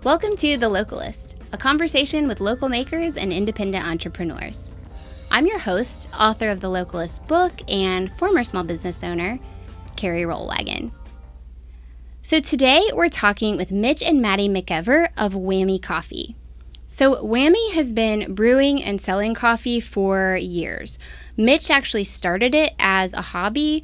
Welcome to The Localist, a conversation with local makers and independent entrepreneurs. I'm your host, author of the Localist book and former small business owner, Carrie Rollwagen. So today we're talking with Mitch and Maddie McEver of Whammy Coffee. So Whammy has been brewing and selling coffee for years. Mitch actually started it as a hobby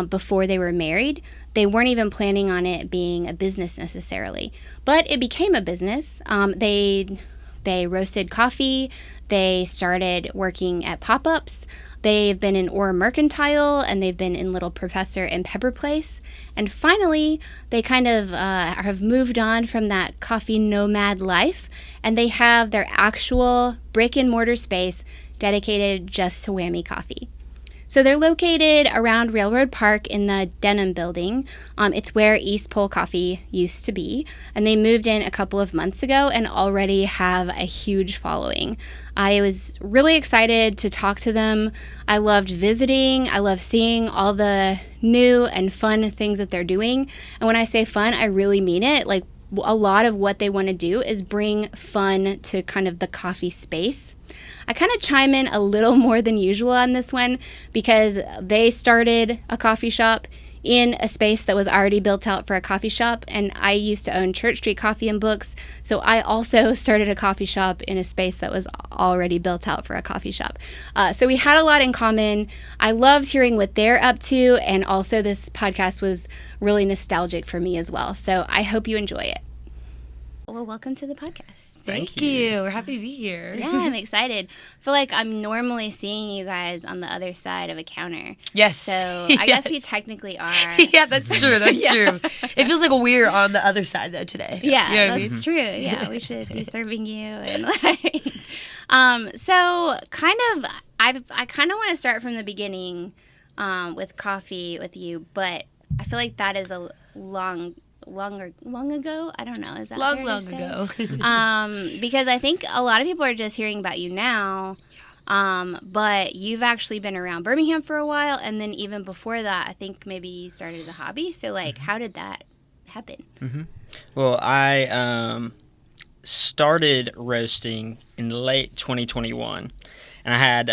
before they were married. They weren't even planning on it being a business necessarily, but it became a business. They roasted coffee. They started working at pop-ups. They've been in Ora Mercantile, and they've been in Little Professor and Pepper Place. And finally, they kind of have moved on from that coffee nomad life, and they have their actual brick-and-mortar space dedicated just to Whammy Coffee. So they're located around Railroad Park in the Denham Building. It's where East Pole Coffee used to be, and they moved in a couple of months ago and already have a huge following. I was really excited to talk to them. I loved visiting. I love seeing all the new and fun things that they're doing. And when I say fun, I really mean it. Like, a lot of what they want to do is bring fun to kind of the coffee space. I kind of chime in a little more than usual on this one because they started a coffee shop in a space that was already built out for a coffee shop, and I used to own Church Street Coffee and Books, so I also started a coffee shop in a space that was already built out for a coffee shop. So we had a lot in common. I loved hearing what they're up to, and also this podcast was really nostalgic for me as well, so I hope you enjoy it. Well, welcome to the podcast. Thank you. We're happy to be here. Yeah, I'm excited. I feel like I'm normally seeing you guys on the other side of a counter. Yes. So I guess we technically are. Yeah, that's true. That's true. It feels like we're on the other side, though, today. Yeah, you know what that's I mean? true. Yeah, we should be serving you. And so kind of, I kind of want to start from the beginning with coffee with you, but I feel like that is a long ago. I don't know. Is that long fair to say? ago? Because I think a lot of people are just hearing about you now. But you've actually been around Birmingham for a while, and then even before that, I think maybe you started as a hobby. So, like, how did that happen? Mm-hmm. Well, I started roasting in late 2021, and I had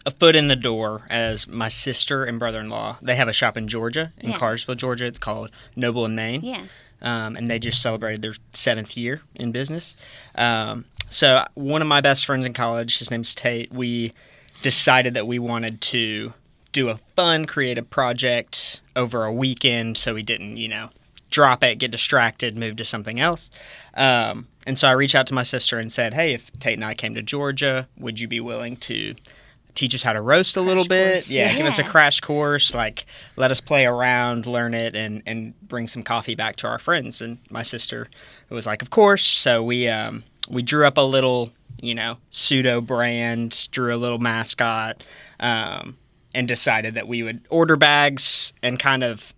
a foot in the door as my sister and brother-in-law. They have a shop in Georgia, in Cartersville, Georgia. It's called Noble and Main. Yeah. And they just celebrated their 7th year in business. So one of my best friends in college, his name's Tate, we decided that we wanted to do a fun, creative project over a weekend so we didn't, drop it, get distracted, move to something else. And so I reached out to my sister and said, hey, if Tate and I came to Georgia, would you be willing to teach us how to roast a little bit? Yeah, give us a crash course, like let us play around, learn it, and bring some coffee back to our friends. And my sister was like, of course. So we drew up a little, pseudo brand, drew a little mascot, and decided that we would order bags and kind of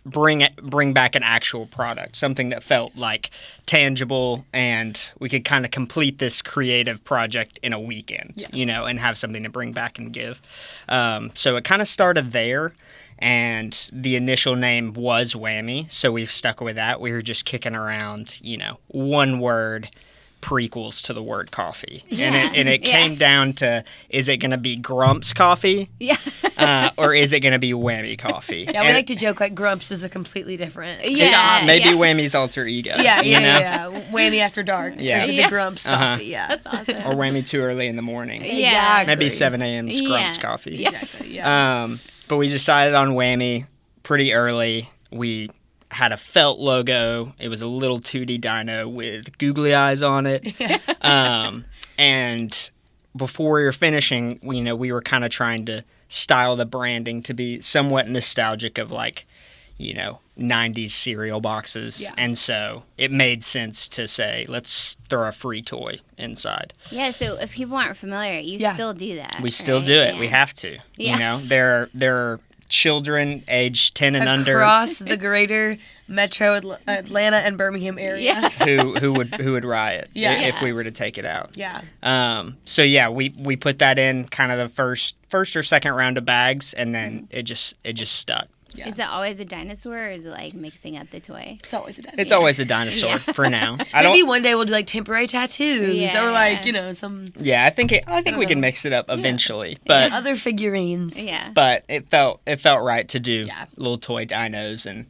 bring back an actual product, something that felt like tangible, and we could kind of complete this creative project in a weekend, and have something to bring back and give. So it kind of started there, and the initial name was Whammy, so we've stuck with that. We were just kicking around, one word prequels to the word coffee. And it came down to, is it going to be Grumps Coffee? Or is it going to be Whammy Coffee? Yeah, we like to joke like Grumps is a completely different shop. Maybe Whammy's alter ego. Yeah. Whammy After Dark turns into Grumps Coffee. Yeah, that's awesome. Or Whammy too early in the morning. Yeah, maybe 7 a.m.'s Grumps Coffee. Exactly. Yeah. But we decided on Whammy pretty early. We had a felt logo. It was a little 2D dino with googly eyes on it. And before we were finishing, we were kind of trying to style the branding to be somewhat nostalgic of 90s cereal boxes. Yeah. And so it made sense to say, let's throw a free toy inside. Yeah, so if people aren't familiar, you still do that. We still do it. Yeah. We have to. There are children aged 10 and under across the greater metro Atlanta and Birmingham area who would riot if we were to take it out. We put that in kind of the first or second round of bags, and then it just stuck. Yeah. Is it always a dinosaur, or is it like mixing up the toy? It's always a dinosaur. It's always a dinosaur for now. Maybe one day we'll do like temporary tattoos or like, you know, some. Yeah, I think we can mix it up eventually, but other figurines. Yeah. but it felt right to do little toy dinos, and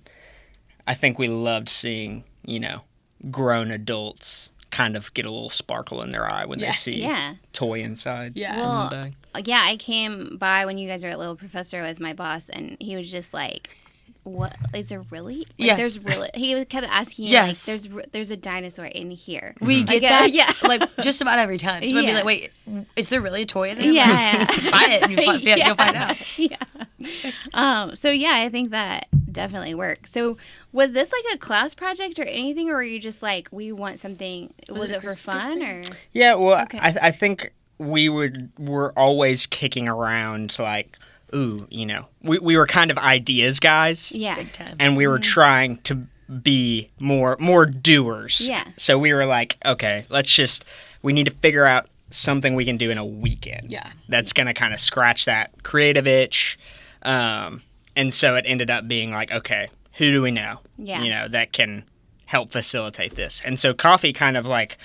I think we loved seeing, you know, grown adults kind of get a little sparkle in their eye when they see toy inside. Yeah. in the Well, bag. yeah, I came by when you guys were at Little Professor with my boss, and he was just like, "What is there really? Like, there's really." He kept asking, like, "There's a dinosaur in here." We get that, like just about every time. So I'd be like, "Wait, is there really a toy in there?" Yeah, buy it and you'll find out. Yeah. So yeah, I think that definitely works. So was this like a class project or anything, or were you just like, we want something? Was it for fun or? Yeah, well, I think we were always kicking around like, ooh, you know, we were kind of ideas guys. Yeah. Big time. And we were trying to be more doers. Yeah. So we were like, okay, we need to figure out something we can do in a weekend. Yeah. That's going to kind of scratch that creative itch. And so it ended up being like, okay, who do we know? Yeah. You know, that can help facilitate this. And so coffee kind of like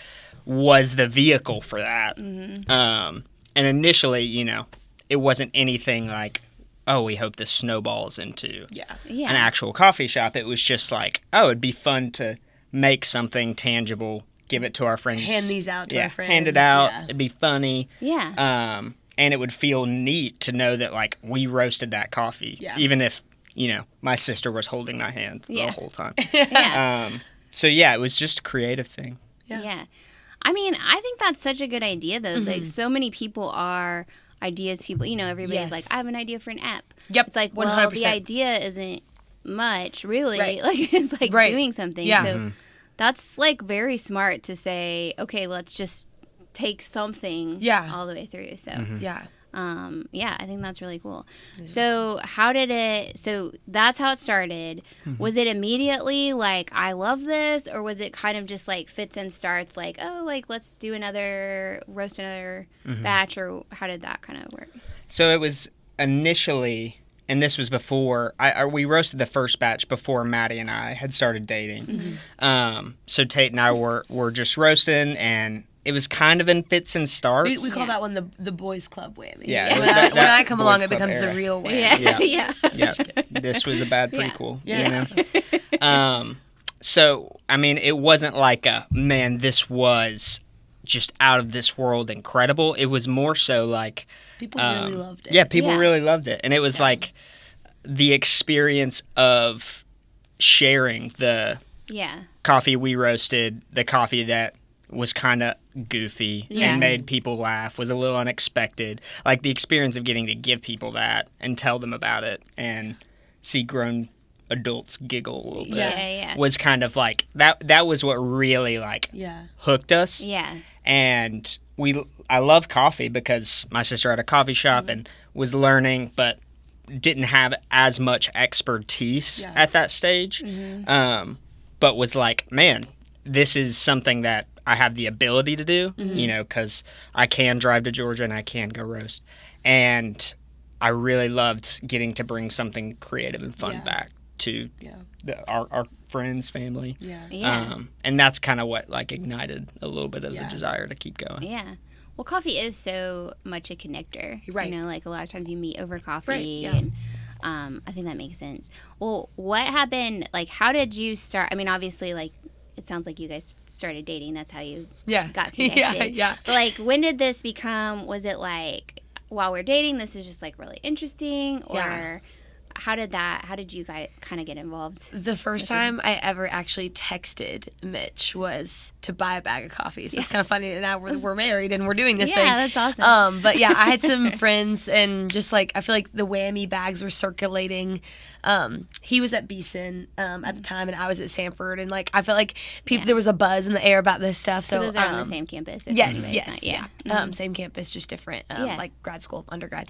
was the vehicle for that. Mm-hmm. And initially, you know, it wasn't anything like, oh, we hope this snowballs into an actual coffee shop. It was just like, oh, it'd be fun to make something tangible, give it to our friends. Hand these out to our friends. Hand it out. Yeah. It'd be funny. Yeah. And it would feel neat to know that, like, we roasted that coffee. Yeah. Even if, you know, my sister was holding my hand the whole time. So, yeah, it was just a creative thing. Yeah. I mean, I think that's such a good idea, though. Like, so many people are ideas people. You know, everybody's like, I have an idea for an app. Yep. It's like, 100%. well, the idea isn't much, really. Right. Like, it's like doing something. Yeah. So that's, like, very smart to say, okay, let's just take something all the way through. So, Yeah. I think that's really cool. So so that's how it started. Was it immediately like, I love this, or was it kind of just like fits and starts, like, oh, like, let's do roast another batch, or how did that kind of work? So it was initially, and this was before, we roasted the first batch before Maddie and I had started dating. So Tate and I were just roasting, and it was kind of in fits and starts. We call that one the boys club whammy. Yeah. When I come along, it Boys Club becomes era. the real whammy. Yeah. This was a bad prequel. You know? So, I mean, it wasn't like this was just out of this world incredible. It was more so like... People really loved it. Yeah, people really loved it. And it was like the experience of sharing the coffee we roasted, the coffee that was kind of goofy and made people laugh, was a little unexpected. Like the experience of getting to give people that and tell them about it and see grown adults giggle a little bit was kind of like, that was what really like hooked us. Yeah. And I love coffee because my sister had a coffee shop and was learning, but didn't have as much expertise at that stage. But was like, man, this is something that I have the ability to do, you know, because I can drive to Georgia and I can go roast. And I really loved getting to bring something creative and fun back to our friends, family. And that's kind of what like ignited a little bit of the desire to keep going. Yeah. Well, coffee is so much a connector. Right. You know, like a lot of times you meet over coffee. Right, yeah. And I think that makes sense. Well, what happened? Like, how did you start? I mean, obviously, like, it sounds like you guys started dating. That's how you got connected. Yeah. But, like, when did this become, was it like, while we're dating, this is just, like, really interesting? Or how did you guys kind of get involved? The first time I ever actually texted Mitch was to buy a bag of coffee. So it's kind of funny that now we're married and we're doing this thing. Yeah, that's awesome. But yeah, I had some friends and just like, I feel like the whammy bags were circulating. He was at Beeson at the time and I was at Sanford. And like, I felt like there was a buzz in the air about this stuff. So those are on the same campus. Yes. Same campus, just different, like grad school, undergrad.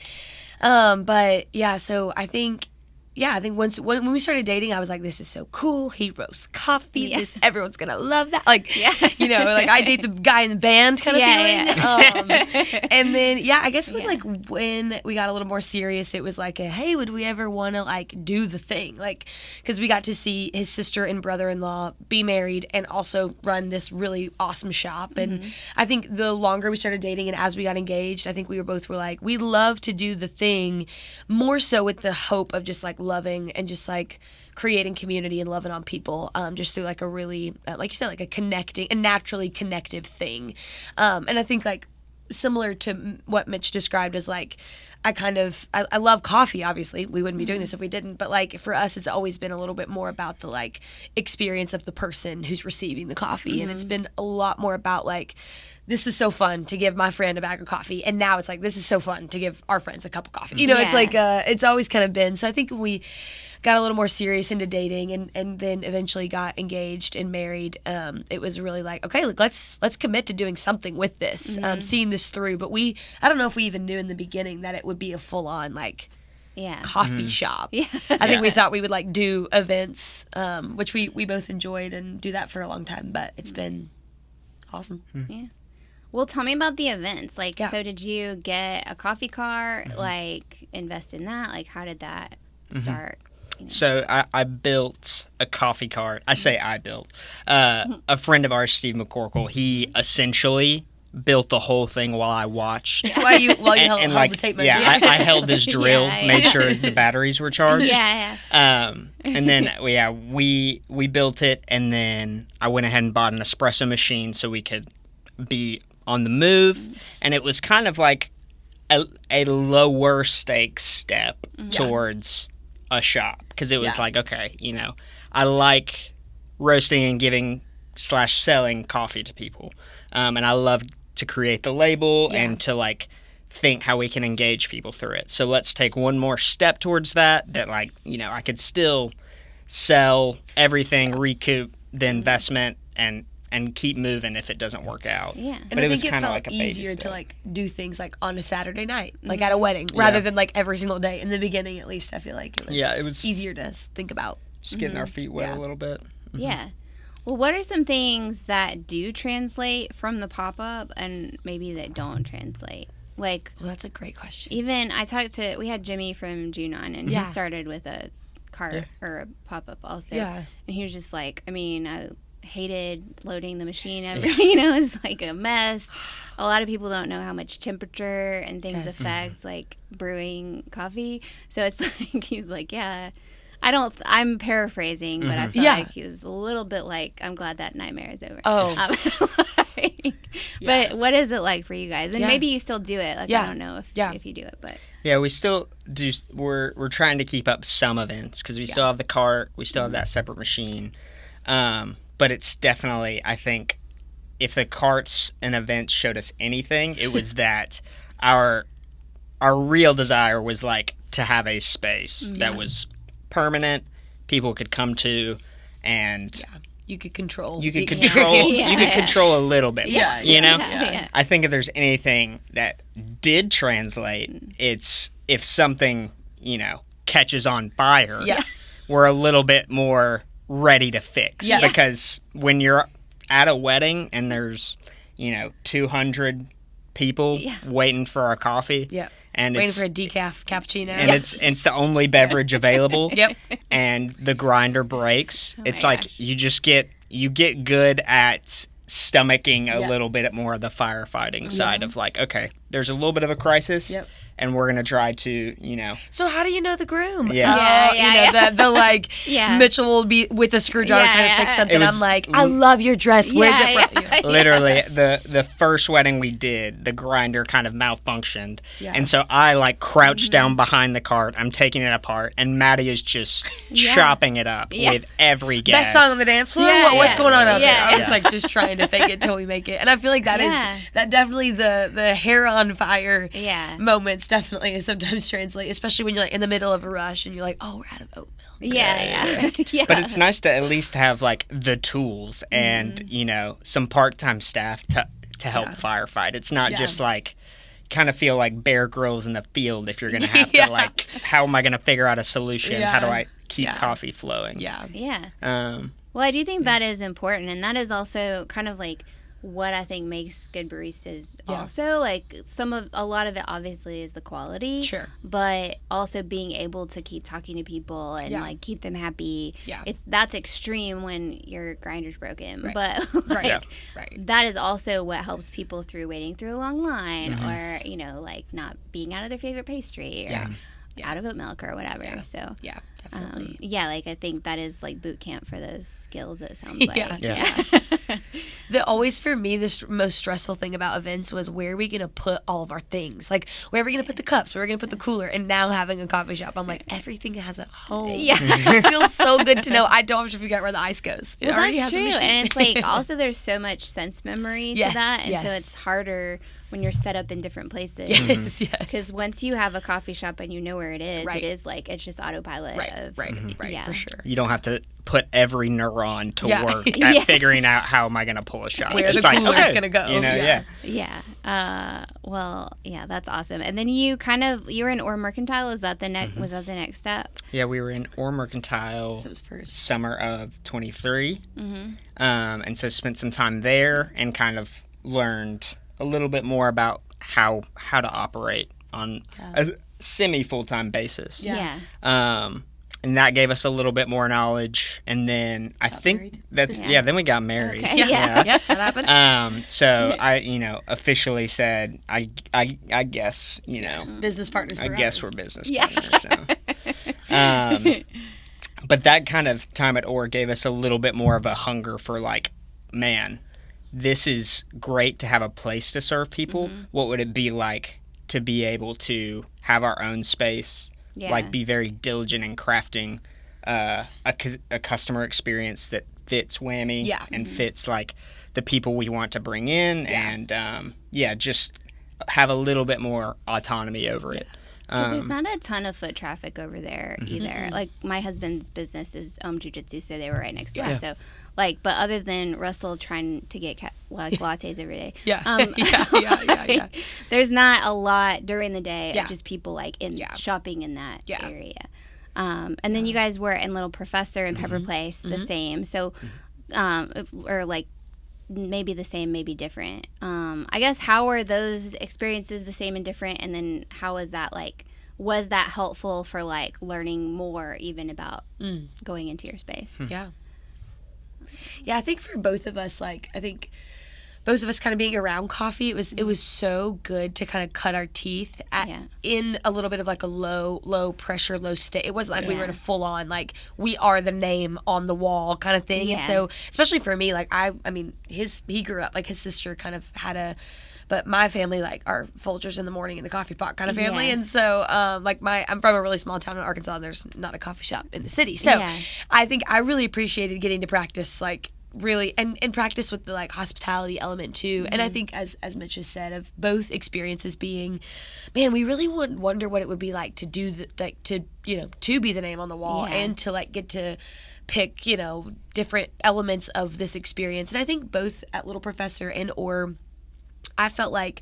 But yeah, so I think yeah, I think when we started dating, I was like, this is so cool. He roasts coffee. Everyone's going to love that. Like, like I date the guy in the band kind of feeling. And then, I guess when we got a little more serious, it was like, hey, would we ever want to like do the thing? Like, because we got to see his sister and brother-in-law be married and also run this really awesome shop. And I think the longer we started dating and as we got engaged, I think we were like, we love to do the thing more so with the hope of just like loving and just like creating community and loving on people, just through like a really, like you said, like a naturally connective thing. And I think like similar to what Mitch described as like, I love coffee, obviously. We wouldn't be doing this if we didn't. But like for us, it's always been a little bit more about the like experience of the person who's receiving the coffee. And it's been a lot more about like, this is so fun to give my friend a bag of coffee. And now it's like, this is so fun to give our friends a cup of coffee. It's like, it's always kind of been. So I think we got a little more serious into dating and then eventually got engaged and married. It was really like, okay, let's commit to doing something with this, seeing this through. But I don't know if we even knew in the beginning that it would be a full on like coffee shop. I think we thought we would like do events, which we both enjoyed and do that for a long time, but it's been awesome. Well, tell me about the events. Like, so did you get a coffee cart, like invest in that? Like, how did that start? So I built a coffee cart. I say I built. A friend of ours, Steve McCorkle, he essentially built the whole thing while I watched. While you held like, the tape measure. I held this drill, made sure the batteries were charged. And then we built it, and then I went ahead and bought an espresso machine so we could be on the move, and it was kind of like a lower stakes step towards a shop, because it was like, okay, I like roasting and giving / selling coffee to people, and I love to create the label and to like think how we can engage people through it. So let's take one more step towards that like, I could still sell everything, recoup the investment, and keep moving if it doesn't work out. But it was kind of like a easier to like do things like on a Saturday night, like at a wedding, rather than like every single day. In the beginning, at least, I feel like it was easier to think about. Just getting our feet wet a little bit. Well, what are some things that do translate from the pop-up and maybe that don't translate? Like, well, that's a great question. Even we had Jimmy from June on, and he started with a cart or a pop-up also. And he was just like, I hated loading the machine it's like a mess. A lot of people don't know how much temperature and things affect like brewing coffee, so it's like he's like, I'm paraphrasing, but I feel like he was a little bit like, I'm glad that nightmare is over. But what is it like for you guys? And maybe you still do it, like I don't know if you do it, but we still do. We're trying to keep up some events because we still have the cart, we still have that separate machine, but it's definitely, I think, if the carts and events showed us anything, it was that our real desire was like to have a space that was permanent, people could come to, and you could control. You could control a little bit more. I think if there's anything that did translate, it's if something catches on fire, we're a little bit more ready to fix, because when you're at a wedding and there's 200 people waiting for our coffee, and waiting for a decaf cappuccino, and it's the only beverage available, and the grinder breaks, it's like you get good at stomaching a little bit more of the firefighting side of like, okay, there's a little bit of a crisis, and we're gonna try to, So how do you know the groom? The like Mitchell will be with a screwdriver trying to fix something. I'm like, I love your dress. Where's it from? Literally, the first wedding we did, the grinder kind of malfunctioned, and so I like crouched down behind the cart. I'm taking it apart, and Maddie is just chopping it up with every guest. Best song on the dance floor. What's going on out there? I was like just trying to fake it till we make it, and I feel like that is definitely the hair on fire moments. Definitely sometimes translate, especially when you're like in the middle of a rush and you're like, oh, we're out of oat milk. But it's nice to at least have like the tools and some part-time staff to help firefight. It's not just like kind of feel like Bear Grylls in the field if you're going to have to, like, how am I going to figure out a solution? How do I keep coffee flowing? Yeah. Well, I do think that is important, and that is also kind of like what I think makes good baristas also. Like, a lot of it obviously is the quality. Sure. But also being able to keep talking to people and like keep them happy. Yeah. That's extreme when your grinder's broken. Right. But like, that is also what helps people through waiting through a long line or, you know, like not being out of their favorite pastry or out of oat milk or whatever. Yeah. So definitely. Like I think that is like boot camp for those skills, it sounds like. Always for me, the most stressful thing about events was where are we going to put all of our things? Like, where are we going to put the cups? Where are we going to put the cooler? And now having a coffee shop, I'm like, everything has a home. Yeah. It feels so good to know I don't have to figure out where the ice goes. Well, that's true. And it's like, also there's so much sense memory to that. And so it's harder when you're set up in different places. Yes. Because once you have a coffee shop and you know where it is, it is like, it's just autopilot. Right, for sure. You don't have to put every neuron to work at figuring out how am I going to pull a shot. Where the cooler is going to go. You know, well, that's awesome. And then you were in Orr Mercantile. Was that the next step? Yeah, we were in Orr Mercantile summer of 23. And so spent some time there and kind of learned a little bit more about how to operate on a semi full-time basis. And that gave us a little bit more knowledge. And then then we got married. Okay. That happened. So I, officially said, I guess, business partners. I guess we're business partners. So. But that kind of time at Orr gave us a little bit more of a hunger for like, man, this is great to have a place to serve people. What would it be like to be able to have our own space? Like, be very diligent in crafting a customer experience that fits Whammy and fits, like, the people we want to bring in and, just have a little bit more autonomy over it. Because there's not a ton of foot traffic over there either. Like, my husband's business is jiu-jitsu, so they were right next door. So, like, but other than Russell trying to get lattes every day. There's not a lot during the day of just people, like, shopping in that area. And then you guys were in Little Professor and Pepper Place, the same. So, or, like, maybe the same, maybe different. I guess, how are those experiences the same and different? And then how was that, like, was that helpful for, like, learning more even about going into your space? Yeah, I think for both of us, like, both of us kind of being around coffee, it was so good to kind of cut our teeth in a little bit of like a low pressure, low state. It wasn't like we were in a full on, like, we are the name on the wall kind of thing. And so, especially for me, like, I mean, he grew up, like, his sister kind of had but my family, like, are Folgers in the morning in the coffee pot kind of family. And so, like, I'm from a really small town in Arkansas, and there's not a coffee shop in the city. So I think I really appreciated getting to practice, like, really, and practice with the, like, hospitality element too. And I think, as Mitch has said, of both experiences being, man, we really would wonder what it would be like to do to be the name on the wall and to, like, get to pick, different elements of this experience. And I think both at Little Professor and Orr, I felt like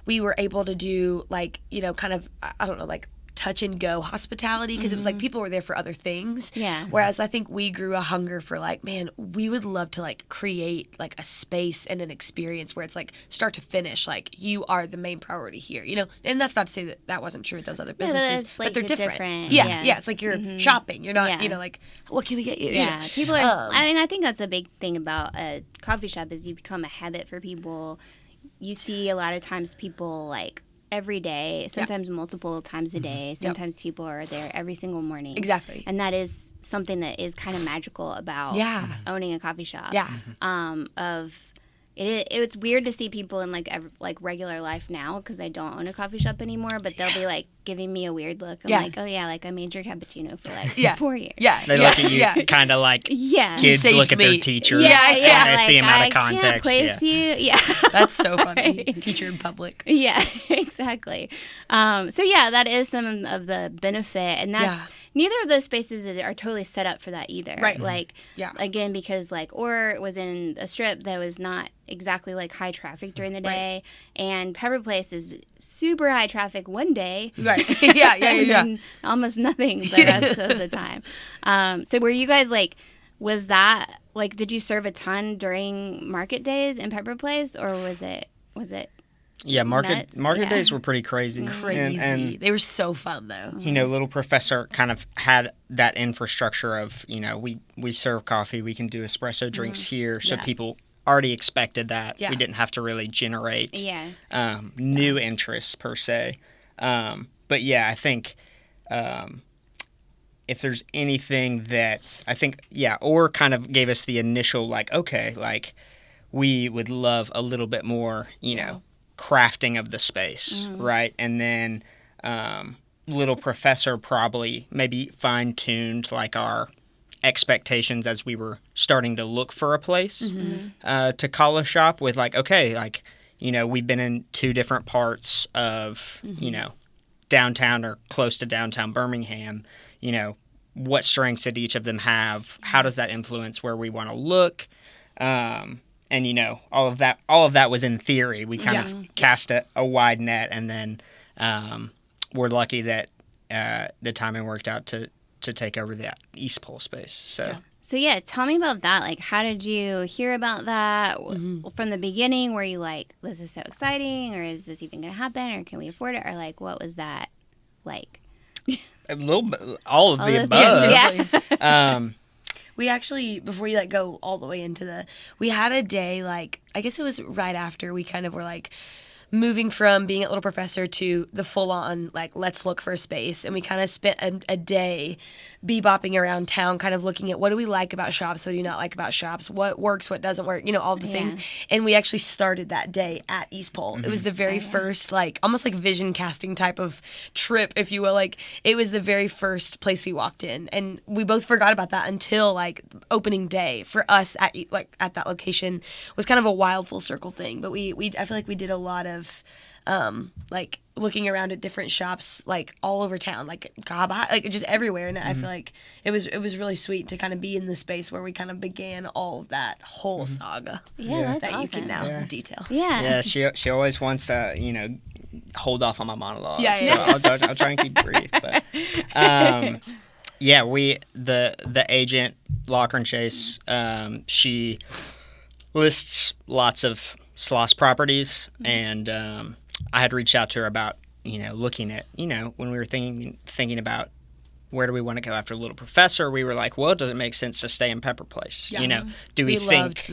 we were able to do, like, kind of, I don't know, like, touch and go hospitality, because it was like people were there for other things. Whereas I think we grew a hunger for, like, man, we would love to, like, create, like, a space and an experience where it's like start to finish, like, you are the main priority here, and that's not to say that wasn't true with those other businesses, but they're different. Yeah, it's like you're shopping, you're not, like, what can we get you? People are, I mean, I think that's a big thing about a coffee shop is you become a habit for people. You see a lot of times people, like, every day, sometimes multiple times a day. Sometimes people are there every single morning. Exactly. And that is something that is kind of magical about owning a coffee shop. It's weird to see people in, like, regular life now, because I don't own a coffee shop anymore, but they'll be, like, giving me a weird look. I'm Yeah. like, oh yeah, like I made your cappuccino for like Yeah. 4 years. Yeah. They look at you kind of like Yeah. kids You look saved at their me. teachers Yeah, and they like, see him out I of context. can't place you. Yeah. That's so funny. Right. Teacher in public. Yeah, exactly. So yeah, that is some of the benefit, and that's neither of those spaces are totally set up for that either. Right. Like, Yeah. again, because like Or was in a strip that was not exactly like high traffic during the day, and Pepper Place is super high traffic one day. Right. Yeah. and then almost nothing the rest of the time. So were you guys like, was that like, did you serve a ton during market days in Pepper Place, or was it? Yeah, market nuts? days were pretty crazy. Crazy. And They were so fun though. you know, Little Professor kind of had that infrastructure of, you know, we serve coffee, we can do espresso drinks here, so Yeah. people already expected that. Yeah. We didn't have to really generate Yeah. new interests per se. But yeah, I think if there's anything that I think, Or kind of gave us the initial like, okay, like we would love a little bit more, you know, crafting of the space, right? And then Little Professor probably maybe fine-tuned like our expectations as we were starting to look for a place to call a shop with like, okay, like, you know, we've been in 2 different parts of, you know, downtown or close to downtown Birmingham, you know, what strengths did each of them have? How does that influence where we want to look? And, you know, all of that was in theory. We kind of cast a wide net, and then we're lucky that the timing worked out to take over that East Pole space. So yeah, tell me about that. Like, how did you hear about that from the beginning? Were you like, this is so exciting, or is this even going to happen, or can we afford it? Or like, what was that like? a little bit, all of the the above. things, yeah. We actually, before you like go all the way into we had a day like, I guess it was right after we kind of were like moving from being at Little Professor to the full on like, let's look for a space. And we kind of spent a day bebopping around town, kind of looking at what do we like about shops, what do you not like about shops, what works, what doesn't work, you know, all the things. And we actually started that day at East Pole. It was the very first, like, almost like vision casting type of trip, if you will. Like, it was the very first place we walked in. And we both forgot about that until, like, opening day for us at that location was kind of a wild full circle thing. But I feel like we did a lot of, like, looking around at different shops, like, all over town, like, like, just everywhere. And I feel like it was really sweet to kind of be in the space where we kind of began all of that whole saga. Yeah, that's that awesome. you can now detail. Yeah. Yeah, she always wants to, you know, hold off on my monologue. Yeah. So I'll try and keep it brief. But the agent, Locker and Chase, she lists lots of Sloss properties, and I had reached out to her about, you know, looking at, you know, when we were thinking about where do we want to go after Little Professor, we were like, well, does it make sense to stay in Pepper Place? Yeah. You know, do we think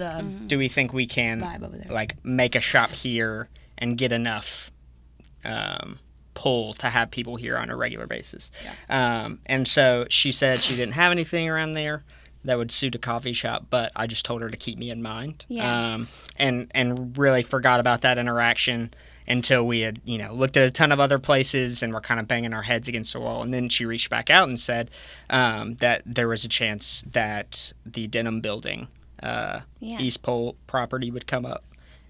we can vibe over there. like make a shop here and get enough pull to have people here on a regular basis? And so she said she didn't have anything around there that would suit a coffee shop, but I just told her to keep me in mind. And really forgot about that interaction until we had, you know, looked at a ton of other places and were kind of banging our heads against the wall. And then she reached back out and said that there was a chance that the Denham Building East Pole property would come up,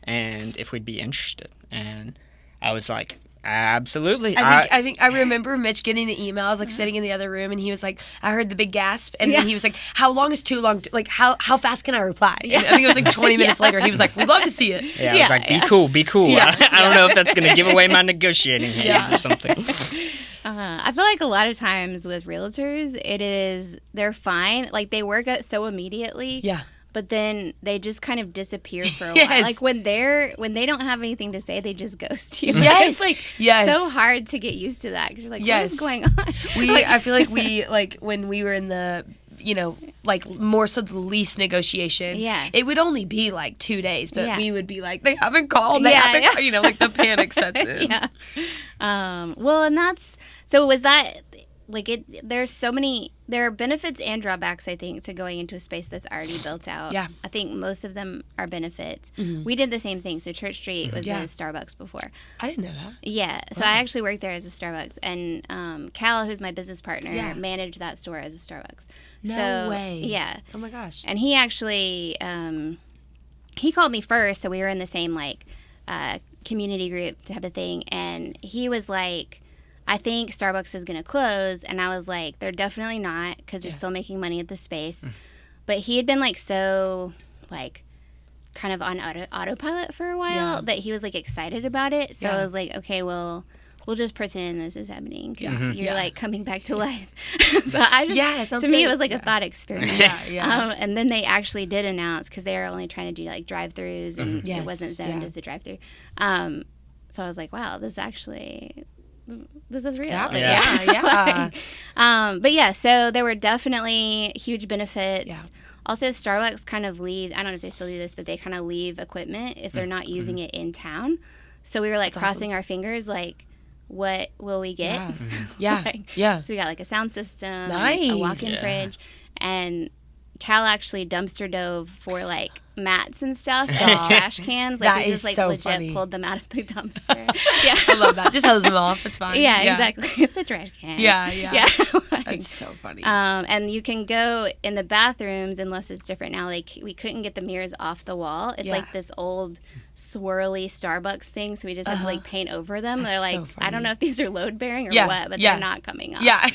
and if we'd be interested. And I was like, absolutely. I think I remember Mitch getting the email. I was like sitting in the other room, and he was like, I heard the big gasp, and then he was like, how long is too long? Like, how fast can I reply? And I think it was like 20 minutes later. He was like, we'd love to see it. I was like, be cool. Yeah. I don't know if that's going to give away my negotiating hand or something. I feel like a lot of times with realtors, they're fine. Like, they work out so immediately. Yeah. But then they just kind of disappear for a while. Like, when they don't have anything to say, they just ghost you. It's like so hard to get used to that, because you're like, what is going on? I feel like we, like, when we were in the, you know, like, more so the lease negotiation, it would only be like 2 days, but we would be like, they haven't called, you know, like the panic sets in. Well, and so was that there's so many, there are benefits and drawbacks, I think, to going into a space that's already built out. Yeah. I think most of them are benefits. We did the same thing. So Church Street was a Starbucks before. I didn't know that. Yeah. So I actually worked there as a Starbucks. And Cal, who's my business partner, managed that store as a Starbucks. No way. Yeah. Oh my gosh. And he actually, he called me first. So we were in the same, community group type of thing. And he was like, I think Starbucks is going to close. And I was like, they're definitely not, because they're still making money at the space. But he had been so kind of on autopilot for a while that he was excited about it. So I was like, okay, well, we'll just pretend this is happening because you're coming back to life. So I just, to me, it was a thought experiment. And then they actually did announce, because they were only trying to do drive-throughs and it wasn't zoned as a drive-through. So I was like, wow, this is real. But yeah, so there were definitely huge benefits. Yeah. Also, Starbucks kind of leave, I don't know if they still do this, but they kind of leave equipment if they're not using it in town. So we were crossing our fingers, what will we get? So we got a sound system, a walk-in fridge, and Cal actually dumpster dove for mats and stuff, and trash cans. That we is just so legit funny. pulled them out of the dumpster. I love that. Just hose them off. It's fine. Yeah, exactly. It's a trash can. Yeah. That's so funny. And you can go in the bathrooms unless it's different now. We couldn't get the mirrors off the wall. It's this old swirly Starbucks thing, so we just have to paint over them. That's They're so funny. I don't know if these are load bearing or what, but they're not coming off. Yeah.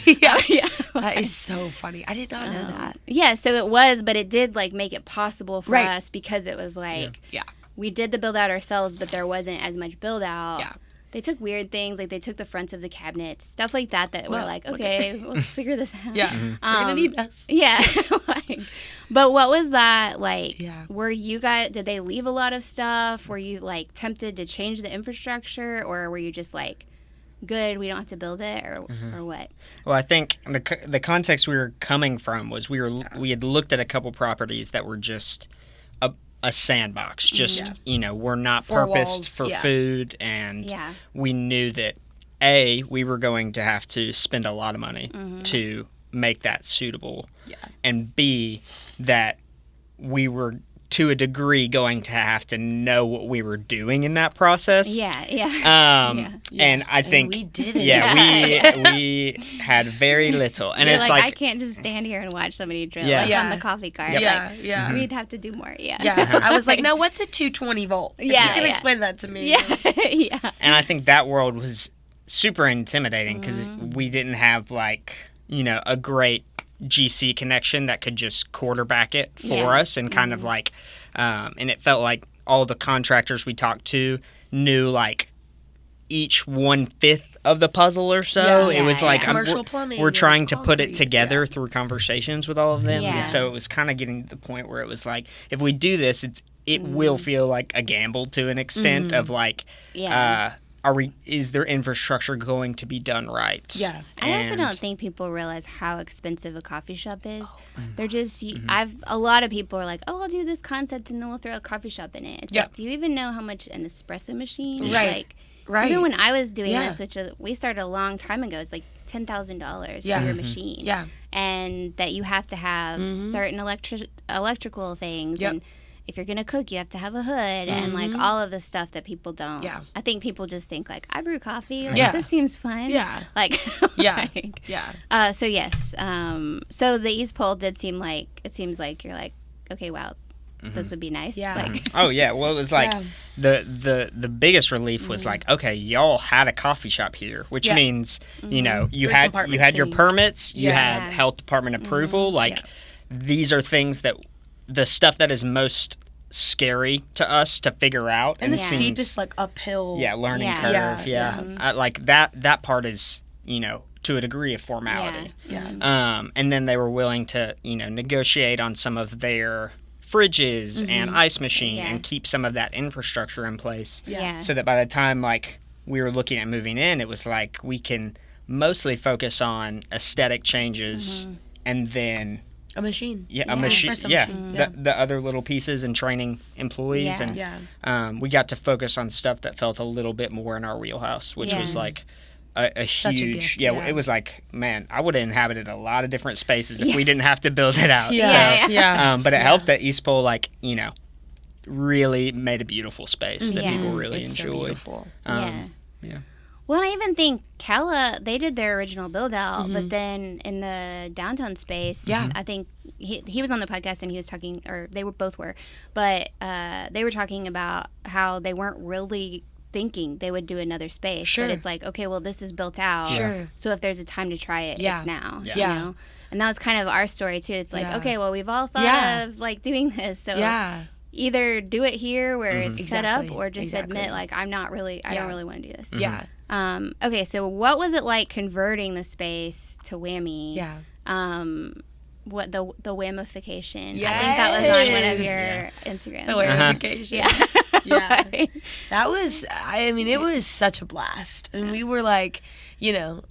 That is so funny. I did not know that. Yeah, so it was, but it did make it possible for us because it was we did the build out ourselves, but there wasn't as much build out. Yeah. They took weird things, they took the fronts of the cabinets, stuff like that we're okay, we'll just figure this out. Yeah. We're gonna need this. Yeah. But what was that were you guys, did they leave a lot of stuff? Were you tempted to change the infrastructure, or were you just good, we don't have to build it, or what? Well, I think the context we were coming from was we had looked at a couple properties that were just a sandbox, just we're not purposed for food, and we knew that we were going to have to spend a lot of money to make that suitable, and B, that we were to a degree going to have to know what we were doing in that process. And I think we did it. We had very little, and you're it's I can't just stand here and watch somebody drill on the coffee cart. We'd have to do more. I was like, no, what's a 220 volt? You can explain that to me. And I think that world was super intimidating because we didn't have a great GC connection that could just quarterback it for us, and kind of and it felt like all the contractors we talked to knew each 1/5 of the puzzle or so. It was commercial plumbing. We're trying to put it together through conversations with all of them, and so it was kind of getting to the point where it was if we do this, it will feel like a gamble to an extent of is their infrastructure going to be done right? Yeah. I also don't think people realize how expensive a coffee shop is. They're just, a lot of people are oh, I'll do this concept and then we'll throw a coffee shop in it. It's do you even know how much an espresso machine is? Right. Even when I was doing this, which we started a long time ago, it's $10,000 for your machine. Yeah. And that you have to have certain electrical things. And if you're going to cook, you have to have a hood and all of the stuff that people don't. Yeah. I think people just think I brew coffee. This seems fun. Yeah. So yes. So the East Pole did seem it seems like you're okay, wow, this would be nice. Yeah. Oh yeah. Well, it was the biggest relief was okay, y'all had a coffee shop here, which means you had your permits, you had health department approval. These are things that the stuff that is most scary to us to figure out, and the steepest uphill learning curve. That part is to a degree of formality. And then they were willing to negotiate on some of their fridges and ice machine and keep some of that infrastructure in place, so that by the time we were looking at moving in, it was we can mostly focus on aesthetic changes and then a machine. A machine. The other little pieces and training employees. And we got to focus on stuff that felt a little bit more in our wheelhouse, which was a Such a huge, gift, yeah. It was like, man, I would have inhabited a lot of different spaces if we didn't have to build it out. Yeah. But it helped that East Pole, like, really made a beautiful space that people really It's so enjoyed. beautiful. Yeah. Well, I even think Calla, they did their original build out, but then in the downtown space, I think he was on the podcast and he was talking, or they both were, but they were talking about how they weren't really thinking they would do another space. Sure. But it's like, okay, well, this is built out. Sure. So if there's a time to try it, it's now. Yeah. You know? And that was kind of our story too. It's like, okay, well, we've all thought of like doing this. So either do it here where it's set up, or just admit like, I don't really want to do this. Yeah. Okay, so what was it like converting the space to Whammy? Yeah. What the Whamification? Yes. I think that was on one of your Instagrams. The Whamification. Yeah. Yeah. Right. That was, I mean, it was such a blast. And we were like,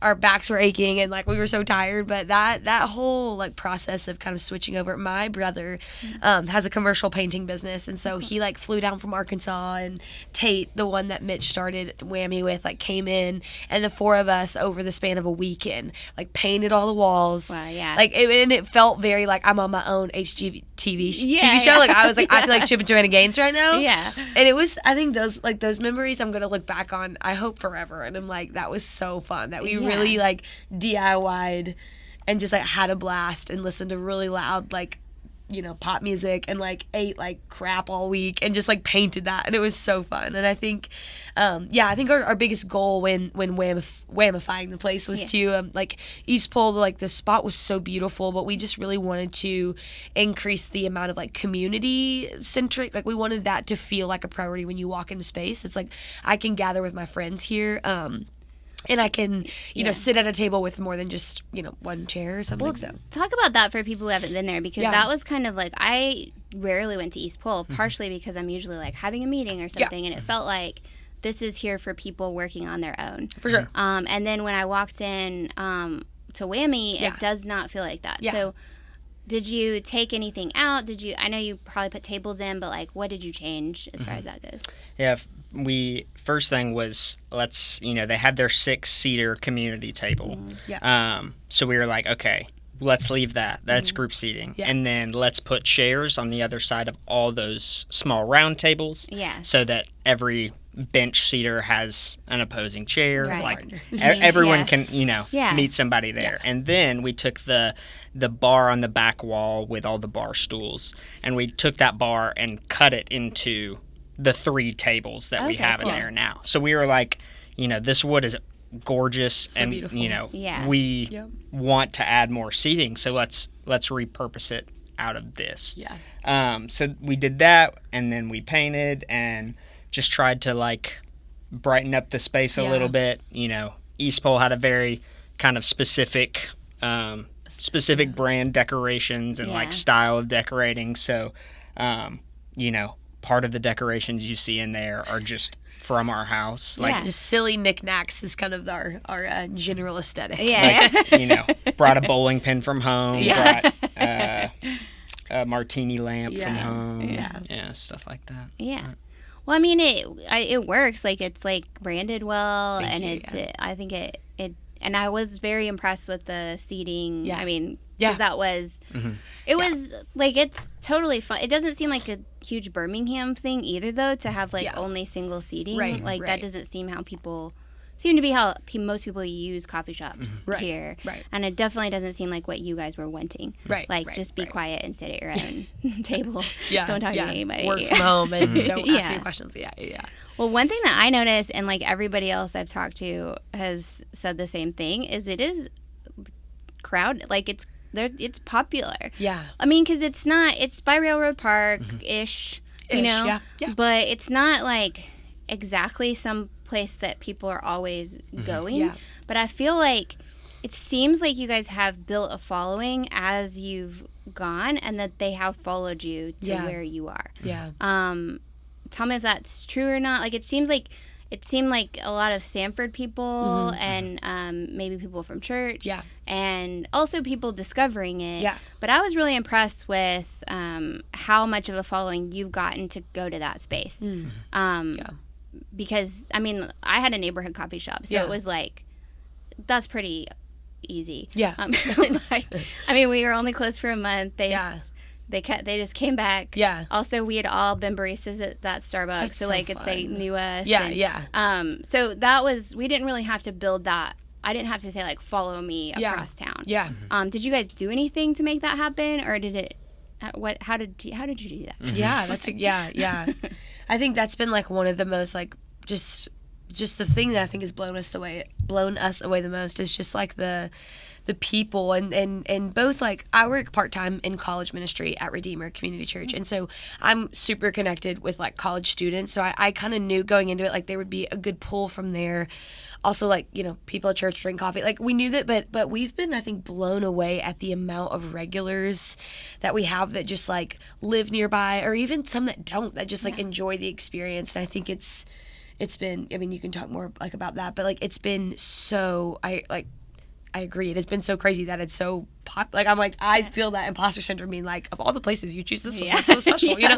our backs were aching and like we were so tired. But that whole like process of kind of switching over, my brother has a commercial painting business. And so he like flew down from Arkansas, and Tate, the one that Mitch started Whammy with, like came in, and the four of us over the span of a weekend, like painted all the walls. Wow, yeah. Like, and it felt very like I'm on my own HGTV TV show. Like I was like, I feel like Chip and Joanna Gaines right now. Yeah. And it was, I think those memories I'm going to look back on, I hope forever. And I'm like, that was so fun that we really like DIY'd and just like had a blast and listened to really loud, like, pop music, and like ate like crap all week and just like painted that. And it was so fun. And I think, I think our biggest goal when Whammifying the place was to, like East Pole, like the spot was so beautiful, but we just really wanted to increase the amount of like community centric, like we wanted that to feel like a priority when you walk into space. It's like, I can gather with my friends here, and I can, sit at a table with more than just, one chair or something. Well, talk about that for people who haven't been there, because that was kind of like, I rarely went to East Pole, partially because I'm usually like having a meeting or something, and it felt like this is here for people working on their own. For sure. And then when I walked in to Whammy, it does not feel like that. So did you take anything out? I know you probably put tables in, but like, what did you change as far as that goes? Yeah, first thing was, they had their 6-seater community table. So we were like, okay, let's leave that. That's group seating. Yeah. And then let's put chairs on the other side of all those small round tables. Yeah. So that every bench seater has an opposing chair. Right. Like everyone can, meet somebody there. Yeah. And then we took the bar on the back wall with all the bar stools, and we took that bar and cut it into the 3 tables that we have in there now. So we were like, this wood is gorgeous, so and beautiful. We want to add more seating, so let's repurpose it out of this. So we did that, and then we painted and just tried to like brighten up the space a little bit. East Pole had a very kind of specific brand decorations and like style of decorating, so part of the decorations you see in there are just from our house. Like just silly knickknacks is kind of our general aesthetic. Brought a bowling pin from home, brought a martini lamp from home. Stuff like that. Well, I mean, it works. Like, it's like branded well, I think it and I was very impressed with the seating. I mean, because that was, it was like, it's totally fun. It doesn't seem like a huge Birmingham thing either, though, to have like only single seating. Right. That doesn't seem how most people use coffee shops here. Right. And it definitely doesn't seem like what you guys were wanting. Right. Like, just be quiet and sit at your own table. Don't talk to anybody. Work from home and don't ask me questions. Yeah. Well, one thing that I noticed, and like everybody else I've talked to has said the same thing, is it is crowded. Like, it's popular. Yeah. I mean, because it's by Railroad Park-ish, Yeah. But it's not like exactly some place that people are always going. Yeah. But I feel like it seems like you guys have built a following as you've gone, and that they have followed you to where you are. Yeah. Tell me if that's true or not. Like, it seemed like a lot of Sanford people and maybe people from church. Yeah. And also people discovering it. Yeah. But I was really impressed with how much of a following you've gotten to go to that space. Because, I mean, I had a neighborhood coffee shop, so it was like that's pretty easy. Yeah. I mean, we were only closed for a month. They just came back. Yeah. Also, we had all been baristas at that Starbucks, That's so so like fun. they knew us. Yeah. So that was, we didn't really have to build that. I didn't have to say like follow me across town. Yeah. Did you guys do anything to make that happen, or did it? How did you do that? Yeah. I think that's been like one of the most like just the thing that I think has blown us away the most is just like the people and both like I work part-time in college ministry at Redeemer Community Church, and so I'm super connected with like college students, so I kind of knew going into it like there would be a good pull from there. Also, like, you know, people at church drink coffee, like we knew that, but we've been, I think, blown away at the amount of regulars that we have that just like live nearby, or even some that don't, that just like enjoy the experience. And I think it's been, I mean, you can talk more like about that, but like it's been so, I agree. It has been so crazy that it's so like I'm like, I feel that imposter syndrome being like, of all the places you choose this one, that's so special, you know?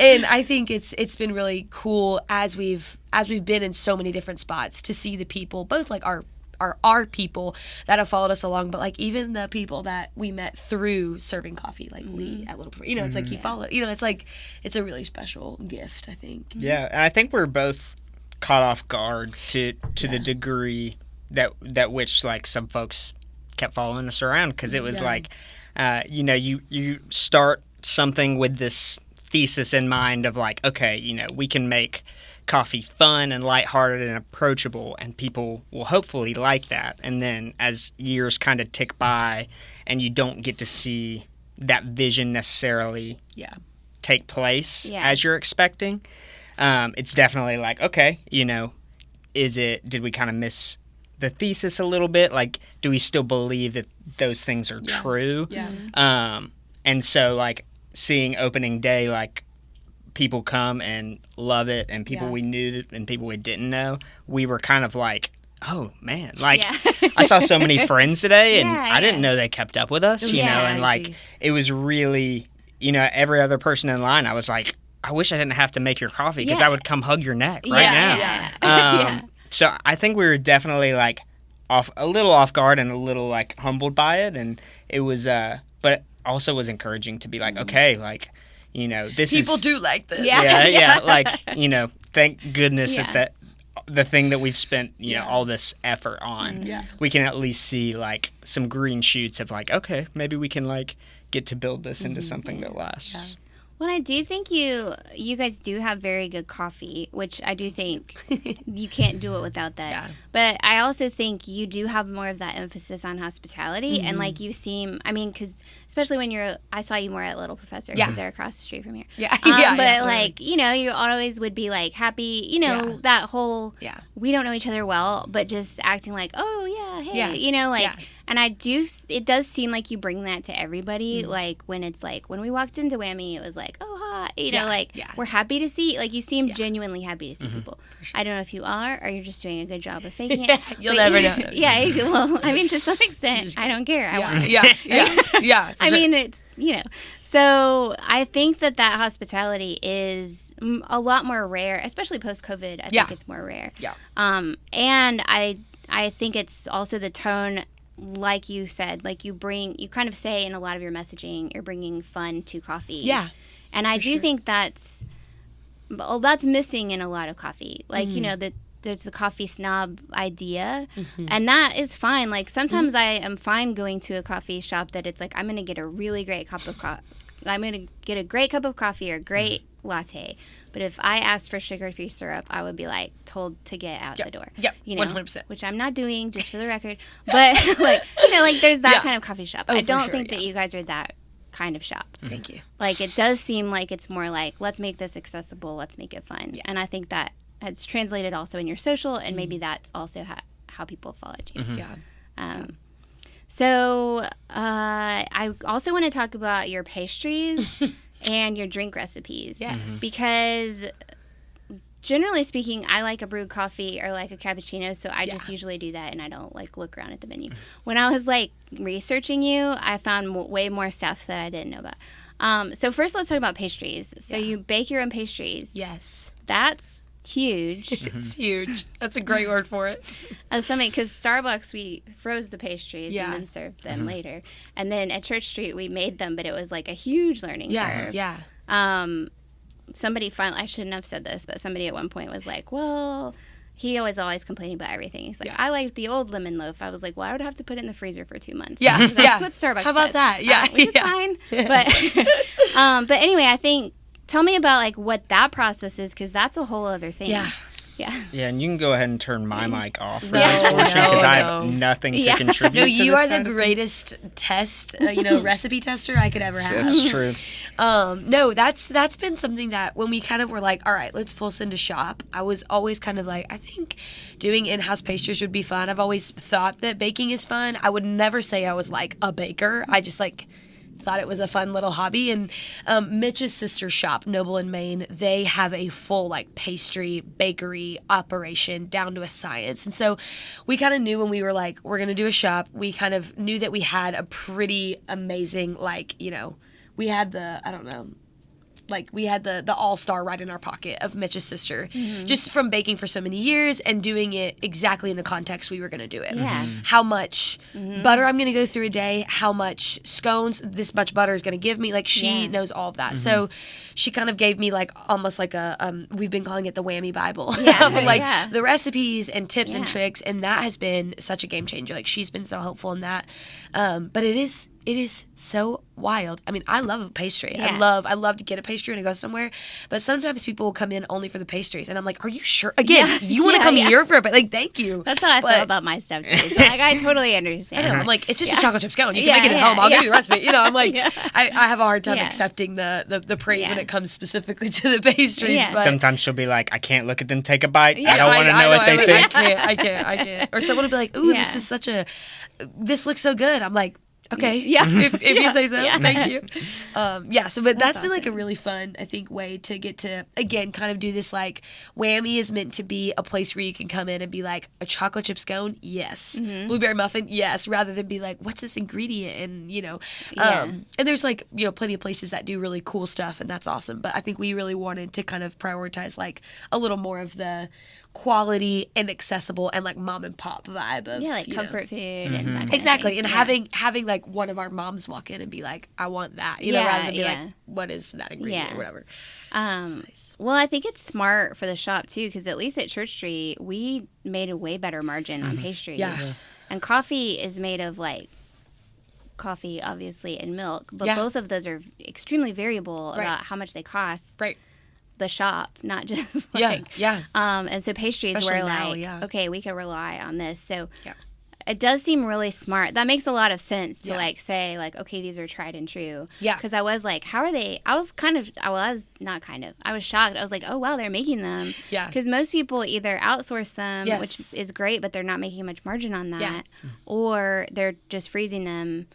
And I think it's been really cool as we've been in so many different spots to see the people, both like our people that have followed us along, but like even the people that we met through serving coffee, like Lee at Little, you know, it's like you follow, you know, it's like, it's a really special gift, I think. Yeah, and I think we're both caught off guard to the degree that which like some folks kept following us around, because it was like you know, you start something with this thesis in mind of like, okay, you know, we can make coffee fun and lighthearted and approachable, and people will hopefully like that. And then as years kind of tick by and you don't get to see that vision necessarily take place as you're expecting, it's definitely like, okay, you know, did we kind of miss the thesis a little bit? Like, do we still believe that those things are true? And so like seeing opening day, like people come and love it, and people we knew and people we didn't know, we were kind of like, oh man, like I saw so many friends today, and I didn't know they kept up with us, you know, and like it was really, you know, every other person in line, I was like, I wish I didn't have to make your coffee, because I would come hug your neck right now. So I think we were definitely like a little off guard and a little like humbled by it, and it was but also was encouraging to be like, okay, like, you know, this people do like this. Like, you know, thank goodness that the thing that we've spent, you know, all this effort on, we can at least see like some green shoots of like, okay, maybe we can like get to build this into something that lasts. Well, I do think you guys do have very good coffee, which I do think you can't do it without that. Yeah. But I also think you do have more of that emphasis on hospitality, and like you seem, I mean, because especially when I saw you more at Little Professor, because they're across the street from here. But like, you know, you always would be like happy, you know, that whole, we don't know each other well, but just acting like, oh yeah, hey, you know, like. And it does seem like you bring that to everybody. Like when it's like, when we walked into Whammy, it was like, oh, hi. You know, like, we're happy to see, like, you seem genuinely happy to see people. Sure. I don't know if you are, or you're just doing a good job of faking it. You'll never know. Well, I mean, to some extent, I don't care. I want it. I mean, it's, you know. So I think that hospitality is a lot more rare, especially post-COVID. I think it's more rare. And I think it's also the tone, like you said, like you kind of say in a lot of your messaging, you're bringing fun to coffee. Yeah. And I do think that's missing in a lot of coffee. Like, you know, that there's a coffee snob idea, and that is fine. Like sometimes I am fine going to a coffee shop that it's like, I'm going to get a really great cup of coffee. I'm going to get a great cup of coffee or a great latte. But if I asked for sugar-free syrup, I would be like told to get out the door. Yep. You know, 100%. Which I'm not doing, just for the record. But like, you know, like there's that kind of coffee shop. I don't think that you guys are that kind of shop. Thank you. Like it does seem like it's more like, let's make this accessible, let's make it fun. Yeah. And I think that has translated also in your social, and maybe that's also how people followed you. So I also want to talk about your pastries and your drink recipes. Yes. Because generally speaking, I like a brewed coffee or like a cappuccino, so I just usually do that, and I don't like look around at the menu. When I was like researching you, I found way more stuff that I didn't know about. So first let's talk about pastries. So you bake your own pastries. Yes. That's huge. It's huge. That's a great word for it. Because Starbucks, we froze the pastries Yeah. and then served them later. And then at Church Street, we made them, but it was like a huge learning curve. Yeah. Somebody finally, I shouldn't have said this, but somebody at one point was like, well, he was always complaining about everything. He's like, I like the old lemon loaf. I was like, well, I would have to put it in the freezer for 2 months. Yeah. That's what Starbucks How about says. that? Yeah. Which is fine. But anyway, I think, tell me about like what that process is, because that's a whole other thing. Yeah. Yeah, and you can go ahead and turn my mic off for No, this portion because I no. have nothing to contribute No, to you this are side the of greatest recipe tester I could ever have. That's true. No, that's been something that when we kind of were like, all right, let's full send a shop, I was always kind of like, I think doing in-house pastries would be fun. I've always thought that baking is fun. I would never say I was like a baker. I just like thought it was a fun little hobby. And Mitch's sister's shop, Noble in Maine, they have a full like pastry bakery operation down to a science. And so we kind of knew when we were like, we're going to do a shop, we kind of knew that we had a pretty amazing, like, we had the all-star right in our pocket of Mitch's sister, just from baking for so many years and doing it exactly in the context we were going to do it. Yeah. How much butter I'm going to go through a day, how much scones this much butter is going to give me. Like, she knows all of that. So she kind of gave me like almost like a, we've been calling it the Whammy Bible. The recipes and tips and tricks. And that has been such a game changer. Like, she's been so helpful in that. But it is so wild. I mean, I love a pastry. Yeah. I love to get a pastry when I go somewhere. But sometimes people will come in only for the pastries, and I'm like, "Are you sure? Again, you want to come here for it? But like, thank you." That's how I feel about my stuff too. So like, I totally understand. I know. I'm like, it's just a chocolate chip scone. You can make it at home. I'll give you the recipe. I'm like, I have a hard time accepting the praise when it comes specifically to the pastries. Yeah. But Sometimes she'll be like, I can't look at them take a bite. I don't want to know what they think. I can't. Or someone will be like, "Ooh, this is this looks so good." I'm like, okay, if you say so, thank you. But that's been like a really fun, I think, way to get to, again, kind of do this, like, Whammy is meant to be a place where you can come in and be like, a chocolate chip scone, yes. Blueberry muffin, yes, rather than be like, what's this ingredient? And, and there's like, plenty of places that do really cool stuff, and that's awesome. But I think we really wanted to kind of prioritize like a little more of the quality and accessible and like mom and pop vibe of like comfort food and that kind exactly of thing. And having like one of our moms walk in and be like, I want that, rather than be like, what is that ingredient or whatever. Nice. Well, I think it's smart for the shop too, because at least at Church Street we made a way better margin on pastries. And coffee is made of like coffee obviously and milk, but both of those are extremely variable about how much they cost. The shop, not just like and so pastries especially were now, like okay, we can rely on this. So it does seem really smart. That makes a lot of sense to like say like, okay, these are tried and true. Because I was like, how are they? I was I was shocked. I was like, oh wow, they're making them. Because most people either outsource them, which is great, but they're not making much margin on that, or they're just freezing them,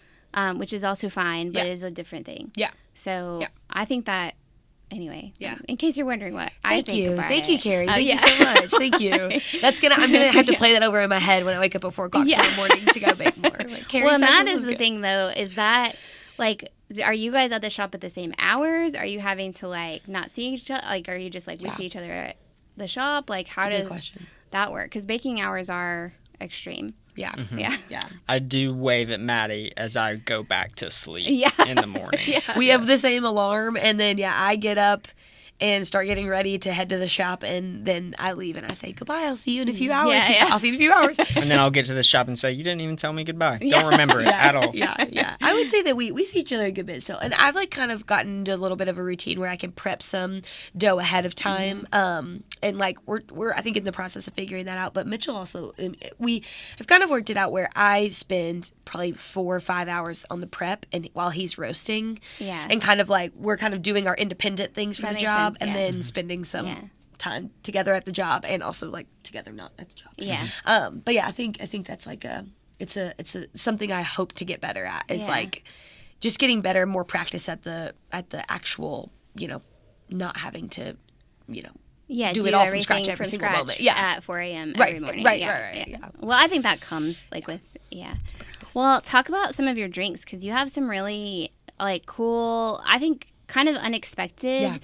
which is also fine, but is a different thing. So I think that. Anyway, in case you're wondering what I think about Thank you, Carrie. Thank you so much. Thank you. I'm gonna have to play that over in my head when I wake up at 4 o'clock tomorrow morning to go bake more. Like, Carrie well, that is the thing, though. Is that like, are you guys at the shop at the same hours? Are you having to like not see each other? Like, are you just like we see each other at the shop? Like, how does that work? Because baking hours are extreme. I do wave at Maddie as I go back to sleep in the morning. We have the same alarm, and then I get up and start getting ready to head to the shop, and then I leave and I say goodbye. I'll see you in a few hours. I'll see you in a few hours. And then I'll get to the shop and say, you didn't even tell me goodbye. Don't remember it at all. I would say that we see each other a good bit still, and I've like kind of gotten into a little bit of a routine where I can prep some dough ahead of time, and like we're I think in the process of figuring that out. But Mitchell also, we have kind of worked it out where I spend probably 4 or 5 hours on the prep, and while he's roasting, and kind of like we're kind of doing our independent things for the job. And then spending some time together at the job, and also like together not at the job. But I think that's like it's a something I hope to get better at. Is like just getting better, more practice at the actual, not having to, do it all from scratch every single moment. At 4 a.m. every morning. Right. Well, I think that comes like with Well, talk about some of your drinks, because you have some really like cool, I think kind of unexpected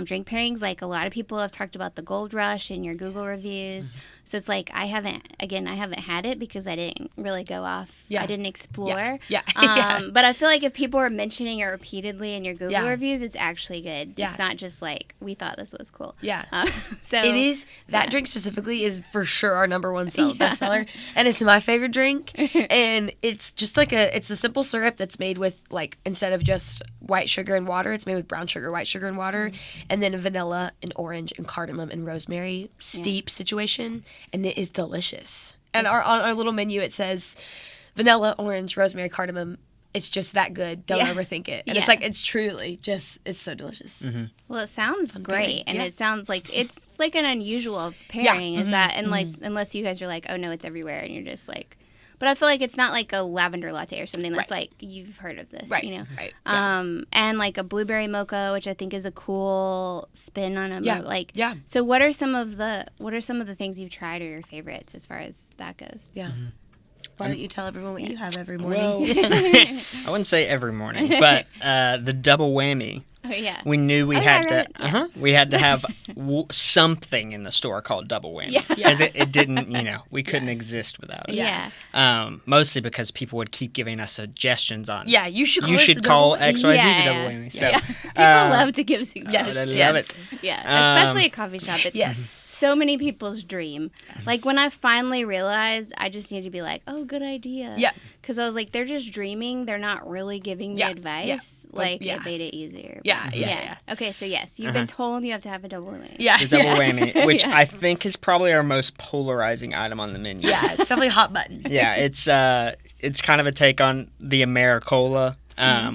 drink pairings. Like a lot of people have talked about the Gold Rush in your Google reviews. So it's like I haven't had it because I didn't really go off. I didn't explore. But I feel like if people are mentioning it repeatedly in your Google reviews, it's actually good. It's not just like, we thought this was cool. So it is. That drink specifically is for sure our number one bestseller. And it's my favorite drink. And it's just like it's a simple syrup that's made with, like, instead of just white sugar and water, it's made with brown sugar, white sugar, and water. And then vanilla and orange and cardamom and rosemary steep situation. And it is delicious. And on our little menu, it says vanilla, orange, rosemary, cardamom. It's just that good. Don't overthink it. And it's like, it's truly just, it's so delicious. Well, it sounds great. And it sounds like it's like an unusual pairing. Is that, unless you guys are like, oh no, it's everywhere. And you're just like, but I feel like it's not like a lavender latte or something that's like, you've heard of this, you know? And like a blueberry mocha, which I think is a cool spin on a So what are some of the things you've tried or your favorites as far as that goes? Why don't you tell everyone what you have every morning? Well, I wouldn't say every morning, but the double whammy. Oh yeah. We knew we had to. We had to have something in the store called double whammy because it didn't. We couldn't exist without it. Mostly because people would keep giving us suggestions on. Yeah, you should call XYZ the double whammy. So people love to give suggestions. They love it. Yeah, especially a coffee shop. It's so many people's dream. Like when I finally realized I just need to be like, oh, good idea. Yeah. Because I was like, they're just dreaming. They're not really giving me advice. Like, it made it easier. Yeah. Okay, so yes, you've been told you have to have a double whammy. The double whammy, which I think is probably our most polarizing item on the menu. Yeah, it's definitely a hot button. It's kind of a take on the Americola,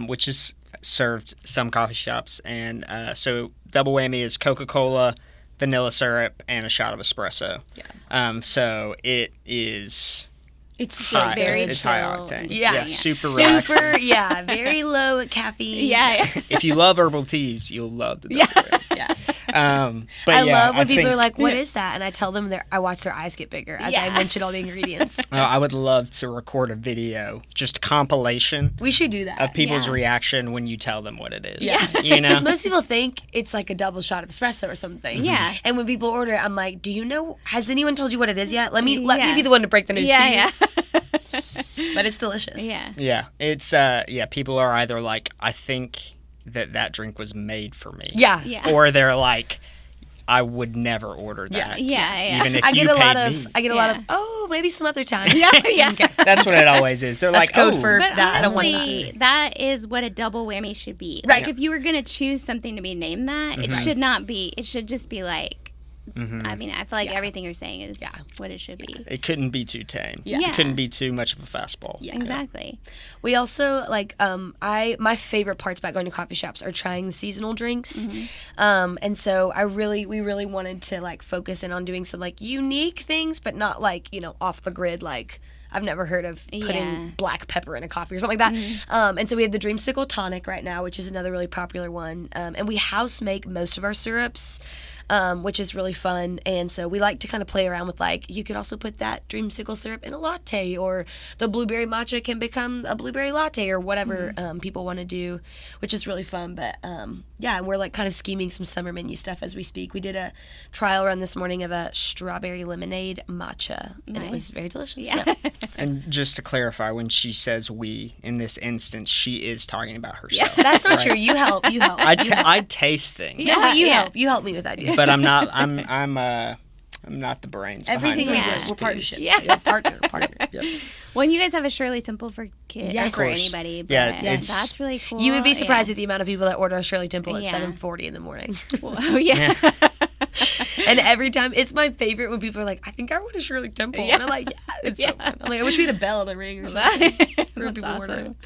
which is served some coffee shops. And so double whammy is Coca-Cola, vanilla syrup, and a shot of espresso. So it is... It's high, very it's chill. high octane. Yeah. Super relaxing. Very low caffeine. If you love herbal teas, you'll love the double whammy. But I love when people are like, what is that? And I tell them, I watch their eyes get bigger as I mention all the ingredients. I would love to record a video, just compilation. We should do that. Of people's reaction when you tell them what it is. Because most people think it's like a double shot of espresso or something. And when people order it, I'm like, do you know, has anyone told you what it is yet? Let me be the one to break the news to you. But it's delicious. It's people are either like, I think that drink was made for me, or they're like, I would never order that. Even if I get you a paid lot me. of oh, maybe some other time. That's what it always is. They're That's like, code for but that. Honestly, that is what a double whammy should be. Right. Like if you were gonna choose something to be named that, it should not be. It should just be like. I mean, I feel like everything you're saying is what it should be. It couldn't be too tame. Yeah. It couldn't be too much of a fastball. Exactly. We also like my favorite parts about going to coffee shops are trying the seasonal drinks. And so we really wanted to like focus in on doing some like unique things, but not like, off the grid, like I've never heard of putting black pepper in a coffee or something like that. And so we have the Dreamsicle Tonic right now, which is another really popular one. And we house make most of our syrups. Which is really fun. And so we like to kind of play around with like, you could also put that dreamsicle syrup in a latte, or the blueberry matcha can become a blueberry latte, or whatever people want to do, which is really fun. But and we're like kind of scheming some summer menu stuff as we speak. We did a trial run this morning of a strawberry lemonade matcha, and it was very delicious. So. And just to clarify, when she says we, in this instance, she is talking about herself. That's not true. You help. I taste things. Yeah, you help. You help me with ideas. But I'm not. I'm not the brains. Everything we behind do, we're partnership. Partner. Yep. Well, and you guys have a Shirley Temple for kids, Yes. or for anybody. But that's really cool. You would be surprised at the amount of people that order a Shirley Temple at 7:40 in the morning. And every time, it's my favorite when people are like, I think I want a Shirley Temple. And I'm like, it's so fun. I'm like, I wish we had a bell in the ring or something. That's awesome.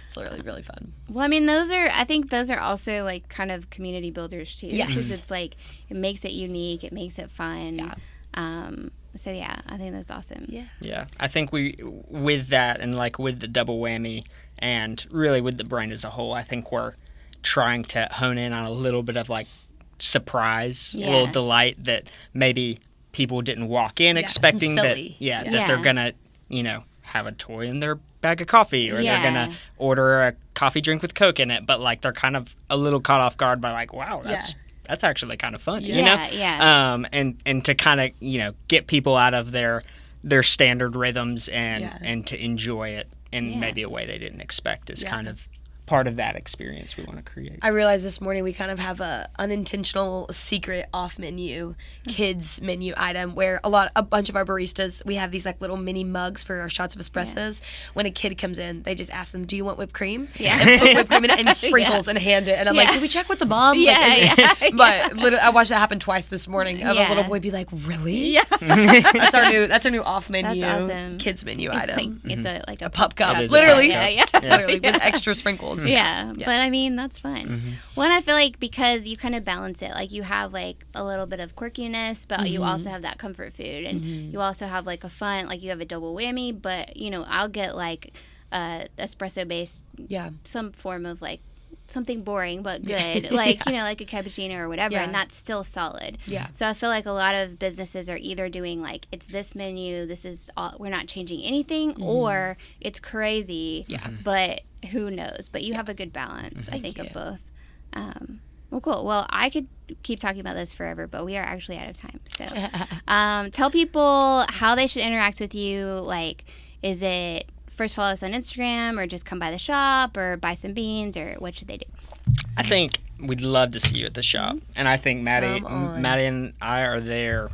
It's really, really fun. Well, I mean, I think those are also like kind of community builders too. Yes. Because it's like, it makes it unique. It makes it fun. So I think that's awesome. Yeah. I think with that and like with the double whammy and really with the brand as a whole, I think we're trying to hone in on a little bit of like surprise, a little delight that maybe people didn't walk in expecting that they're gonna, have a toy in their bag of coffee, or they're gonna order a coffee drink with Coke in it, but like they're kind of a little caught off guard by like, wow, that's that's actually kind of fun, you know? Yeah. And to kind of, you know, get people out of their standard rhythms and to enjoy it in maybe a way they didn't expect is kind of part of that experience we want to create. I realized this morning we kind of have a unintentional secret off menu kids menu item where a bunch of our baristas, we have these like little mini mugs for our shots of espressos. When a kid comes in, they just ask them, do you want whipped cream? And put whipped cream in it and sprinkles and hand it. And I'm like, did we check with the mom? But literally, I watched that happen twice this morning of a little boy be like, really? Yeah. That's our new off menu kids menu item. It's like a pup cup. Literally. Literally with extra sprinkles. Yeah, but I mean, that's fun. Well, and I feel like because you kind of balance it, like you have like a little bit of quirkiness, but you also have that comfort food, and you also have like a fun, like you have a double whammy, but you know, I'll get like espresso based, some form of like something boring but good, like you know, like a cappuccino or whatever, and that's still solid. So I feel like a lot of businesses are either doing like, it's this menu, this is all, we're not changing anything, or it's crazy, but who knows? But you have a good balance, I think, of both. Well, cool. Well, I could keep talking about this forever, but we are actually out of time. So tell people how they should interact with you. Like, is it first follow us on Instagram, or just come by the shop, or buy some beans, or what should they do? I think we'd love to see you at the shop. And I think Maddie and I are there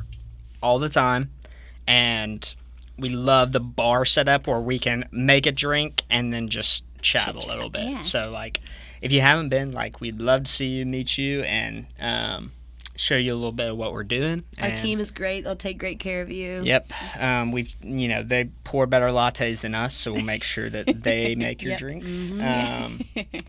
all the time. And we love the bar setup where we can make a drink and then just chat a little bit. Yeah. So, like, if you haven't been, like, we'd love to see you, meet you, and show you a little bit of what we're doing. Our team is great. They'll take great care of you. Yep. They pour better lattes than us, so we'll make sure that they make your drinks.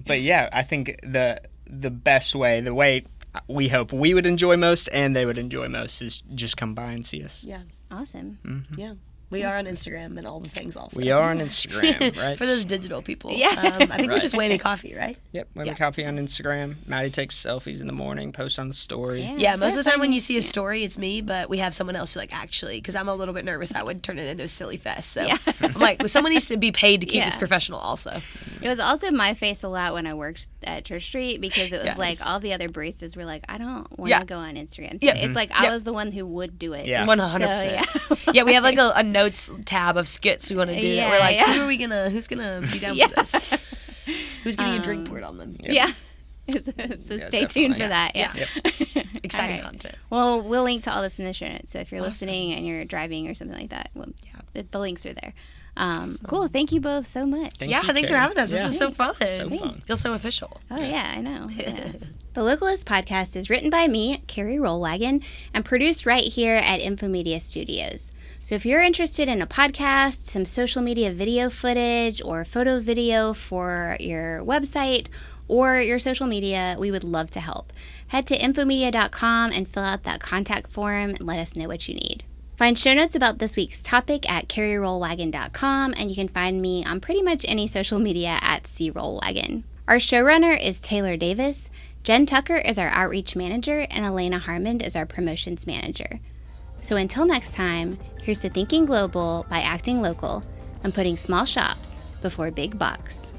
But yeah, I think the best way, the way we hope we would enjoy most and they would enjoy most, is just come by and see us. Yeah. Awesome. Yeah. We are on Instagram and all the things also. We are on Instagram, right? For those digital people. Yeah. I think we're just Whammy Coffee, right? Yep, Whammy Coffee on Instagram. Maddie takes selfies in the morning, posts on the story. Yeah, most of the time when you see a story, it's me, but we have someone else who, like, actually, because I'm a little bit nervous, I would turn it into a silly fest. So I'm like, well, someone needs to be paid to keep this professional also. It was also my face a lot when I worked at Church Street, because it was like all the other baristas were like, I don't want to go on Instagram today. It's like I was the one who would do it. Yeah. 100%. Yeah, we have like a notes tab of skits we want to do. That we're like, who's gonna be down with this? Who's getting a drink poured on them? Yeah. So stay tuned for that. Yeah. Exciting content. Well, we'll link to all this in the show notes. So if you're listening and you're driving or something like that, the links are there. Cool. Thank you both so much. Thanks for having us. This was so fun. So fun. Feels so official. Oh, yeah, I know. Yeah. The Localist podcast is written by me, Carrie Rollwagen, and produced right here at Infomedia Studios. So if you're interested in a podcast, some social media video footage, or photo video for your website or your social media, we would love to help. Head to infomedia.com and fill out that contact form and let us know what you need. Find show notes about this week's topic at carrierollwagon.com, and you can find me on pretty much any social media at crollwagon. Our showrunner is Taylor Davis, Jen Tucker is our outreach manager, and Elena Harmond is our promotions manager. So until next time, here's to thinking global by acting local and putting small shops before big bucks.